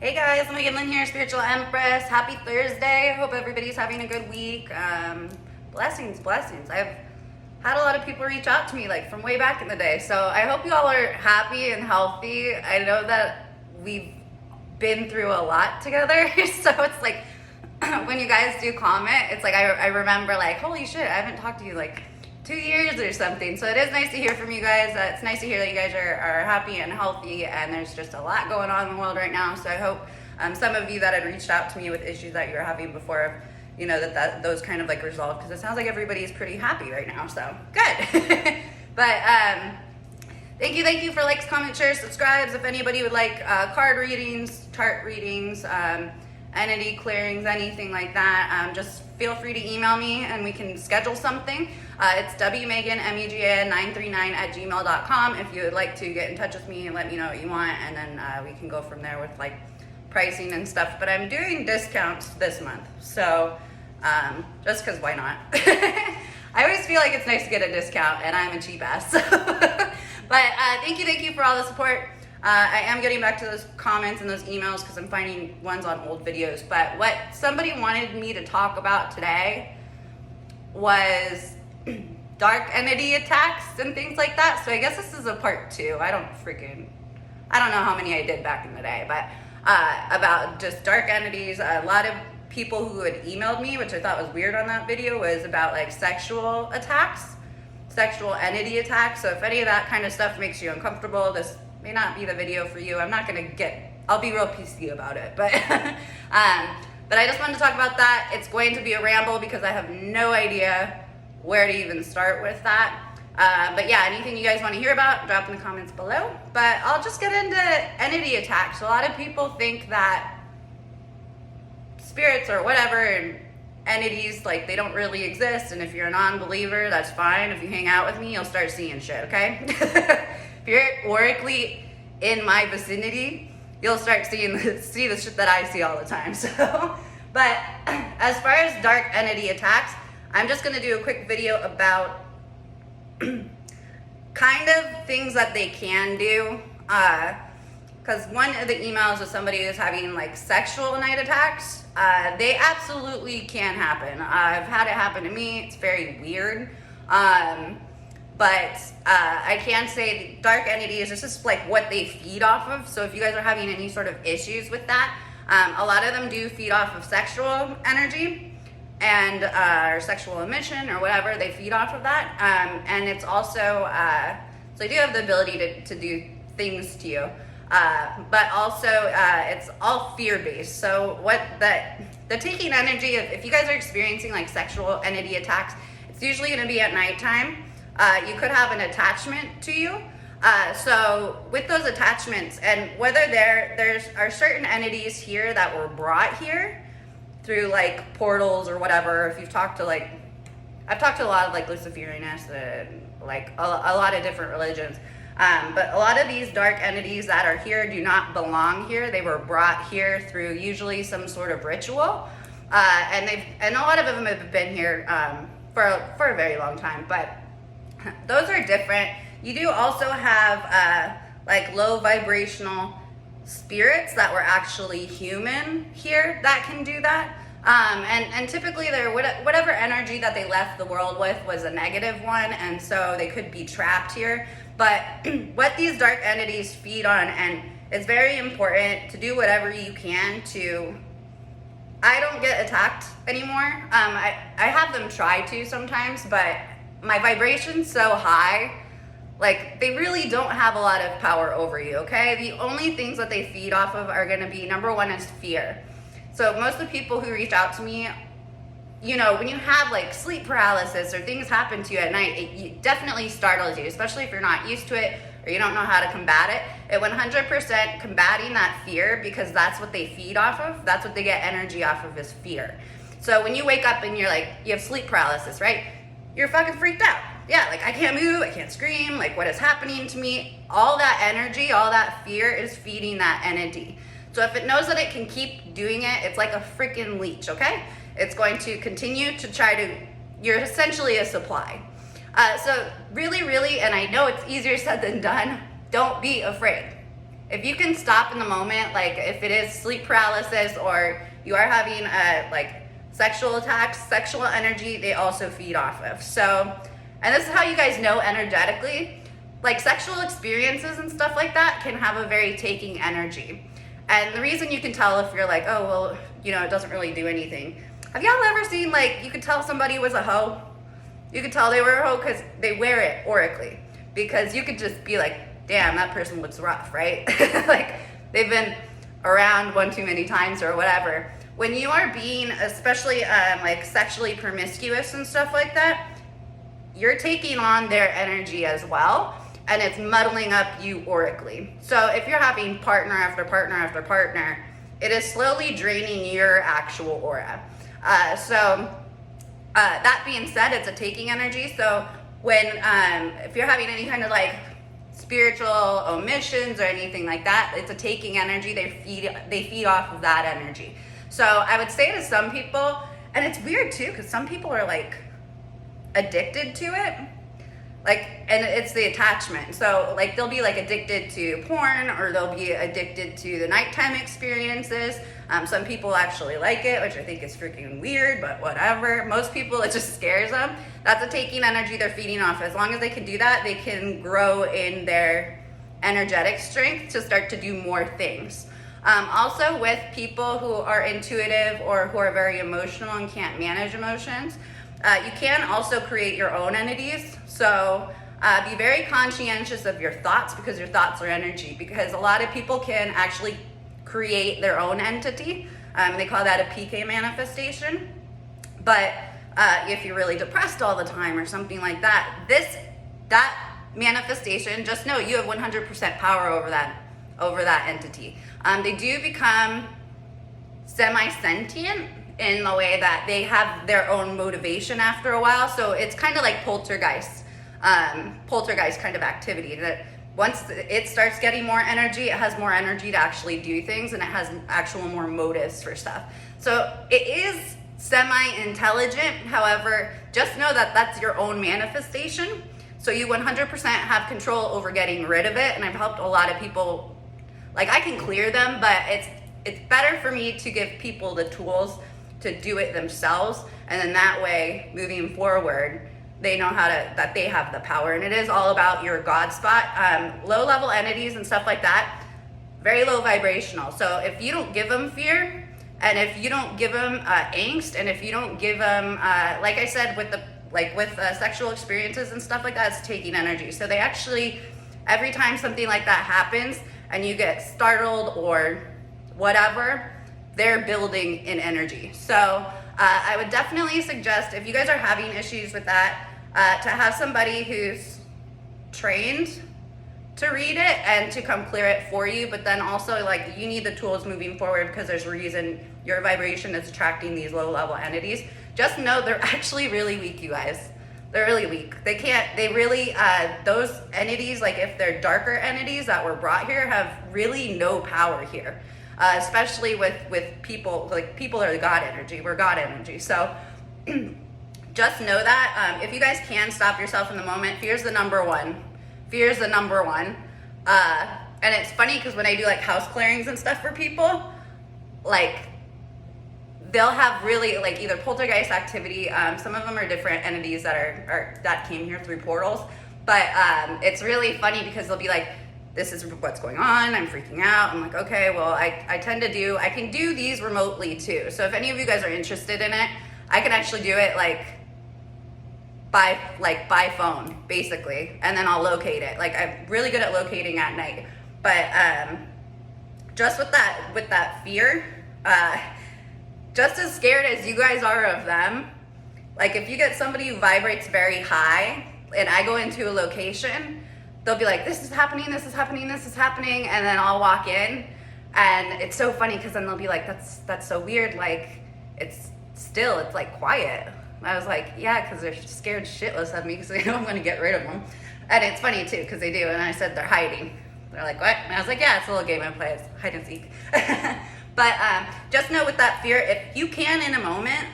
Hey guys, Megan Lynn here, Spiritual Empress. Happy Thursday. Hope everybody's having a good week. Blessings. I've had a lot of people reach out to me like from way back in the day. So I hope you all are happy and healthy. I know that we've been through a lot together. So it's like when you guys do comment, it's like I remember like, holy shit, I haven't talked to you like 2 years or something. So it is nice to hear from you guys. It's nice to hear that you guys are happy and healthy, and there's just a lot going on in the world right now. So I hope some of you that had reached out to me with issues that you were having before, you know, that those kind of like resolved, because it sounds like everybody's pretty happy right now. So good. But thank you for likes, comments, shares, subscribes. If anybody would like card readings, chart readings, entity clearings, anything like that, just feel free to email me and we can schedule something. It's wmegan939@gmail.com if you would like to get in touch with me and let me know what you want, and then we can go from there with like pricing and stuff. But I'm doing discounts this month, so just because why not? I always feel like it's nice to get a discount, and I'm a cheap ass. But thank you for all the support. I am getting back to those comments and those emails because I'm finding ones on old videos. But what somebody wanted me to talk about today was dark entity attacks and things like that. So I guess this is a part 2. I don't know how many I did back in the day, but about just dark entities. A lot of people who had emailed me, which I thought was weird on that video, was about like sexual attacks, sexual entity attacks. So if any of that kind of stuff makes you uncomfortable, this may not be the video for you. I'll be real PC about it, but but I just wanted to talk about that. It's going to be a ramble because I have no idea where to even start with that. But yeah, anything you guys want to hear about, drop in the comments below. But I'll just get into entity attacks. A lot of people think that spirits or whatever and entities, like, they don't really exist, and if you're a non-believer, that's fine. If you hang out with me, you'll start seeing shit, okay? If you're aurically in my vicinity, you'll start see the shit that I see all the time. So, but as far as dark entity attacks, I'm just gonna do a quick video about kind of things that they can do. Because one of the emails of somebody who's having like sexual night attacks, they absolutely can happen. I've had it happen to me. It's very weird. But I can say dark entities, it's just like what they feed off of. So if you guys are having any sort of issues with that, a lot of them do feed off of sexual energy and or sexual emission or whatever. They feed off of that. And it's also, so they do have the ability to do things to you. But also it's all fear-based. So what the taking energy, if you guys are experiencing like sexual entity attacks, it's usually going to be at nighttime. You could have an attachment to you. So with those attachments, and whether there are certain entities here that were brought here through like portals or whatever. If you've talked to like, I've talked to a lot of like Luciferianists and like a lot of different religions. But a lot of these dark entities that are here do not belong here. They were brought here through usually some sort of ritual. And a lot of them have been here for a very long time. But those are different. You do also have like low vibrational spirits that were actually human here that can do that. And typically they're whatever energy that they left the world with was a negative one, and so they could be trapped here. But what these dark entities feed on, and it's very important to do whatever you can to. I don't get attacked anymore. I have them try to sometimes, but my vibration's so high, like they really don't have a lot of power over you, okay? The only things that they feed off of are gonna be, number one is fear. So most of the people who reach out to me, you know, when you have like sleep paralysis or things happen to you at night, it definitely startles you, especially if you're not used to it or you don't know how to combat it. It 100% combating that fear, because that's what they feed off of. That's what they get energy off of, is fear. So when you wake up and you're like, you have sleep paralysis, right? You're fucking freaked out. Yeah, like I can't move, I can't scream, like what is happening to me? All that energy, all that fear is feeding that entity. So if it knows that it can keep doing it, it's like a freaking leech, okay? It's going to continue to try to, you're essentially a supply. So really, and I know it's easier said than done, don't be afraid. if you can stop in the moment, like if it is sleep paralysis or you are having like sexual attacks, sexual energy, they also feed off of. So, and this is how you guys know energetically, like sexual experiences and stuff like that can have a very taking energy. And the reason you can tell if you're like, oh, well, you know, it doesn't really do anything. Have y'all ever seen, like, you could tell somebody was a hoe? You could tell they were a hoe because they wear it aurically. Because you could just be like, damn, that person looks rough, right? Like, they've been around one too many times or whatever. When you are being, especially like sexually promiscuous and stuff like that, you're taking on their energy as well, and it's muddling up you aurically. So if you're having partner after partner after partner, it is slowly draining your actual aura. That being said, it's a taking energy. So when if you're having any kind of like spiritual omissions or anything like that, it's a taking energy. They feed off of that energy. So I would say to some people, and it's weird too, because some people are like addicted to it, like, and it's the attachment. So like they'll be like addicted to porn, or they'll be addicted to the nighttime experiences. Some people actually like it, which I think is freaking weird, but whatever. Most people, it just scares them. That's a taking energy they're feeding off. As long as they can do that, they can grow in their energetic strength to start to do more things. Also with people who are intuitive or who are very emotional and can't manage emotions, you can also create your own entities. So be very conscientious of your thoughts, because your thoughts are energy. Because a lot of people can actually create their own entity. They call that a PK manifestation. But if you're really depressed all the time or something like that, that manifestation, just know you have 100% power over that entity. They do become semi-sentient in the way that they have their own motivation after a while. So it's kind of like poltergeist kind of activity, that once it starts getting more energy, it has more energy to actually do things, and it has actual more motives for stuff. So it is semi-intelligent. However, just know that that's your own manifestation. So you 100% have control over getting rid of it. And I've helped a lot of people, like I can clear them, but it's better for me to give people the tools to do it themselves. And then that way, moving forward, they know that they have the power. And it is all about your God spot. Low level entities and stuff like that, very low vibrational. So if you don't give them fear, and if you don't give them angst, and if you don't give them, like I said, with sexual experiences and stuff like that, it's taking energy. So they actually, every time something like that happens and you get startled or whatever, they're building in energy. So I would definitely suggest, if you guys are having issues with that, to have somebody who's trained to read it and to come clear it for you. But then also, like, you need the tools moving forward, because there's a reason your vibration is attracting these low level entities. Just know they're actually really weak, you guys. They're really weak. Those entities, like if they're darker entities that were brought here, have really no power here. Especially with people, like people are the God energy, we're God energy. So just know that. If you guys can stop yourself in the moment, fear's the number one. Fear's the number one. And it's funny because when I do like house clearings and stuff for people, like they'll have really like either poltergeist activity. Some of them are different entities that came here through portals. But it's really funny because they'll be like, this is what's going on, I'm freaking out. I'm like, okay, well, I can do these remotely too. So if any of you guys are interested in it, I can actually do it by phone, basically, and then I'll locate it. Like, I'm really good at locating at night. But just with that fear, just as scared as you guys are of them, like if you get somebody who vibrates very high and I go into a location, they'll be like, this is happening, this is happening, this is happening. And then I'll walk in, and it's so funny because then they'll be like, that's so weird. Like, it's like quiet. And I was like, yeah, because they're scared shitless of me because they know I'm going to get rid of them. And it's funny too, because they do. And I said, they're hiding. They're like, what? And I was like, yeah, it's a little game I play. It's hide and seek. But just know with that fear, if you can in a moment,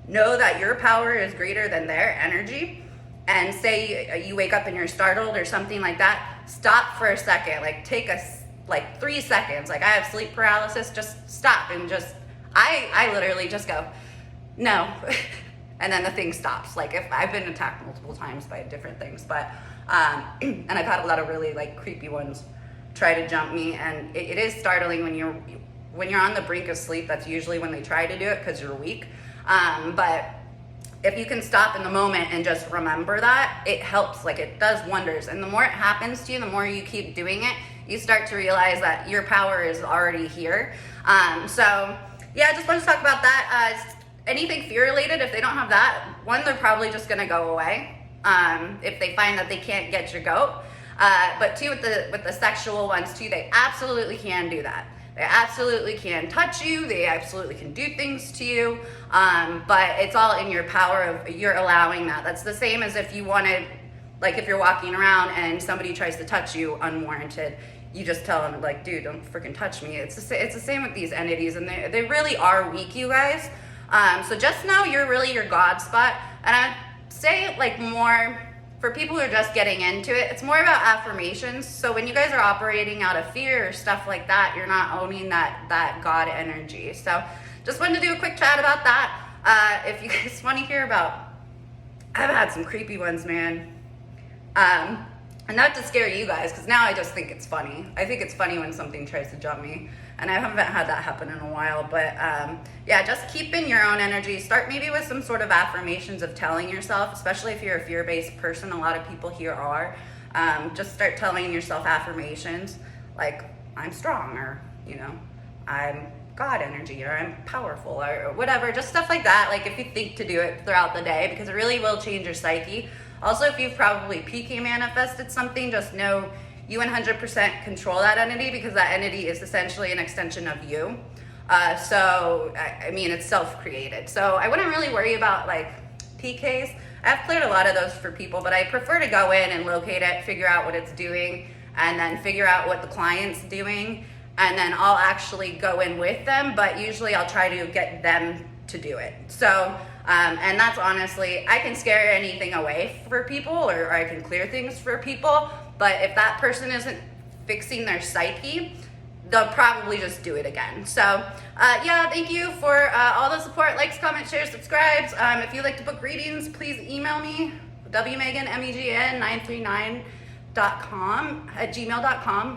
know that your power is greater than their energy. And say you wake up and you're startled or something like that, stop for a second. Like take like 3 seconds. Like I have sleep paralysis, just stop and just, I literally just go, no. And then the thing stops. Like if I've been attacked multiple times by different things, but, and I've had a lot of really like creepy ones try to jump me, and it is startling when you're on the brink of sleep. That's usually when they try to do it because you're weak. But if you can stop in the moment and just remember that, it helps. Like it does wonders. And the more it happens to you, the more you keep doing it, you start to realize that your power is already here. So yeah, I just want to talk about that. Anything fear related, if they don't have that, one, they're probably just going to go away if they find that they can't get your goat. But two, with the sexual ones too, they absolutely can do that. They absolutely can touch you. They absolutely can do things to you. But it's all in your power of you're allowing that. That's the same as if you wanted, like if you're walking around and somebody tries to touch you unwarranted, you just tell them like, dude, don't freaking touch me. It's the same with these entities, and they really are weak, you guys. So just know you're really your God spot. And I say like more for people who are just getting into it, it's more about affirmations. So when you guys are operating out of fear or stuff like that, you're not owning that God energy. So just wanted to do a quick chat about that. If you guys want to hear about, I've had some creepy ones, man. And not to scare you guys, because now I just think it's funny. I think it's funny when something tries to jump me, and I haven't had that happen in a while. But yeah, just keep in your own energy. Start maybe with some sort of affirmations of telling yourself, especially if you're a fear-based person. A lot of people here are. Just start telling yourself affirmations like, I'm strong, or, you know, I'm God energy, or I'm powerful, or whatever. Just stuff like that, like if you think to do it throughout the day, because it really will change your psyche. Also, if you've probably PK manifested something, just know you 100% control that entity, because that entity is essentially an extension of you. So, I mean, it's self-created. So I wouldn't really worry about like PKs. I've cleared a lot of those for people, but I prefer to go in and locate it, figure out what it's doing, and then figure out what the client's doing, and then I'll actually go in with them, but usually I'll try to get them to do it. So, and that's honestly, I can scare anything away for people, or I can clear things for people, but if that person isn't fixing their psyche, they'll probably just do it again. So yeah, thank you for all the support, likes, comments, shares, subscribes. If you'd like to book readings, please email me, wmegan, MEGN939.com @gmail.com.